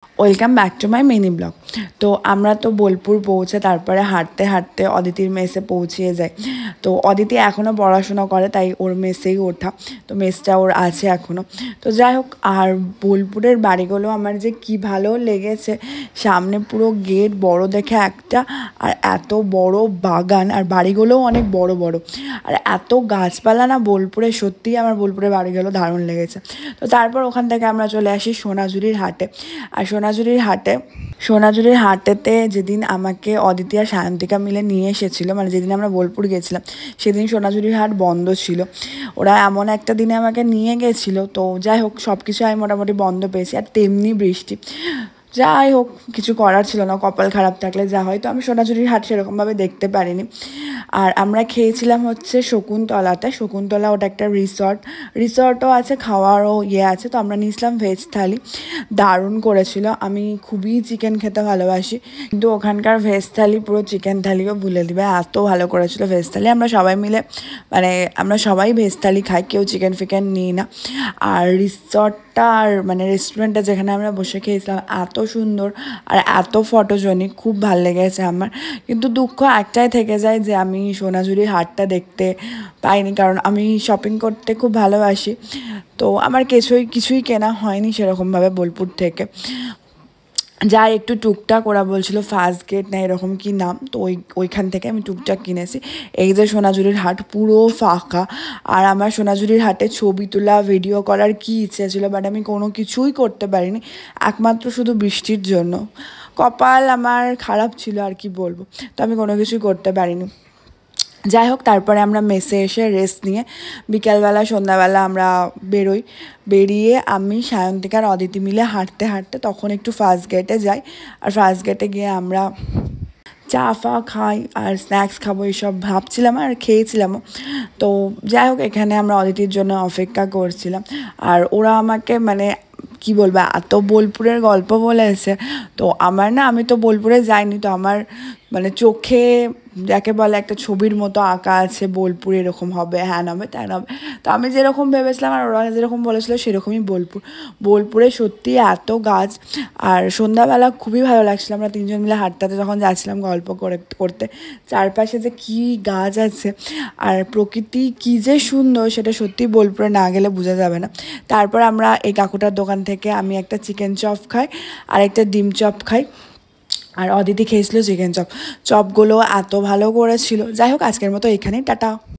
Welcome back to my mini blog. তো আমরা তো বোলপুর পৌঁছে তারপরে হাঁটতে হাঁটতে অদিতির মেসে পৌঁছিয়ে যাই। তো অদিতি এখনও পড়াশোনা করে, তাই ওর মেসেই ওঠা, তো মেসটা ওর আছে এখনও। তো যাই হোক, আর বোলপুরের বাড়িগুলো আমার যে কি ভালো লেগেছে। সামনে পুরো গেট বড় দেখে একটা, আর এত বড় বাগান, আর বাড়িগুলোও অনেক বড় বড়, আর এত গাছপালা না বোলপুরে। সত্যিই আমার বোলপুরের বাড়িগুলো দারুণ লেগেছে। তো তারপর ওখান থেকে আমরা চলে আসি সোনাঝুরির হাটে। আর সোনাঝুরির হাটেতে যেদিন আমাকে অদিতি আর সায়ন্তিকা মিলে নিয়ে এসেছিলো, মানে যেদিন আমরা বোলপুর গেছিলাম, সেদিন সোনাঝুরির হাট বন্ধ ছিল। ওরা এমন একটা দিনে আমাকে নিয়ে গেছিলো। তো যাই হোক, সব কিছু আমি মোটামুটি বন্ধ পেয়েছি, আর তেমনি বৃষ্টি। যাই হোক, কিছু করার ছিল না, কপাল খারাপ থাকলে যা হয়। তো আমি সোনাঝুরির হাট সেরকমভাবে দেখতে পারিনি। আর আমরা খেয়েছিলাম হচ্ছে শকুন্তলাতে। শকুন্তলা ওটা একটা রিসর্টও আছে, খাওয়ারও আছে। তো আমরা নিয়েছিলাম ভেজ থালি, দারুণ করেছিল। আমি খুবই চিকেন খেতে ভালোবাসি, কিন্তু ওখানকার ভেজ থালি পুরো চিকেন থালিও ভুলে দিবে, এত ভালো করেছিল ভেজ থালি। আমরা সবাই ভেজ থালি খাই, কেউ চিকেন ফিকেন নিই না। আর রিসর্টটা আর রেস্টুরেন্টটা যেখানে আমরা বসে খেয়েছিলাম এত সুন্দর আর এত ফটোজেনিক, খুব ভালো লেগেছে আমার। কিন্তু দুঃখ একটাই থেকে যায় যে আমি সোনাঝুরির হাটটা দেখতে পাইনি, কারণ আমি শপিং করতে খুব ভালোবাসি। তো আমার কিছুই কেনা হয়নি সেরকমভাবে বোলপুর থেকে। যাই একটু টুকটাক, ওরা বলছিল ফার্স্ট গেট না এরকম কি নাম, তো ওইখান থেকে আমি টুকটাক কিনেছি। এই যে সোনাঝুরির হাট পুরো ফাঁকা, আর আমার সোনাঝুরির হাটে ছবি তোলা ভিডিও করার কি ইচ্ছে ছিল, বাট আমি কোনো কিছুই করতে পারিনি, একমাত্র শুধু বৃষ্টির জন্য। কপাল আমার খারাপ ছিল, আর কি বলবো। তো আমি কোনো কিছুই করতে পারিনি। যাই হোক, তারপরে আমরা মেসে এসে রেস্ট নিয়ে বিকালবেলা সন্ধ্যাবেলা আমরা বেরিয়ে আমি সায়ন্তিকার অদিতি মিলে হাঁটতে হাঁটতে তখন একটু ফার্স্ট গেটে যাই। আর ফার্স্ট গেটে গিয়ে আমরা চা ফা খাই আর স্ন্যাক্স খাবো এইসব ভাবছিলাম, আর খেয়েছিলামও। তো যাই হোক, এখানে আমরা অদিতির জন্য অপেক্ষা করছিলাম। আর ওরা আমাকে কি বলবো, এত বোলপুরের গল্প বলেছে। তো আমি তো বোলপুরে যাইনি, তো আমার চোখে যাকে বলে একটা ছবির মতো আঁকা আছে, বোলপুর এরকম হবে, হ্যান হবে ত্যান হবে। তো আমি যেরকম ভেবেছিলাম আর ওরা যেরকম বলেছিল সেরকমই বোলপুরে সত্যি এত গাছ। আর সন্ধ্যাবেলা খুবই ভালো লাগছিল, আমরা তিনজন মিলে হাঁটতে যখন যাচ্ছিলাম গল্প করতে, চারপাশে যে কী গাছ আছে আর প্রকৃতি কী যে সুন্দর, সেটা সত্যি বোলপুরে না গেলে বোঝা যাবে না। তারপর আমরা এই কাকুটার দোকান থেকে আমি একটা চিকেন চপ খাই আর একটা ডিম চপ খাই, আর অদিতি খেয়েছিল চিকেন চপগুলো এত ভালো করেছিল। যাই হোক, আজকের মতো এখানেই, টাটা।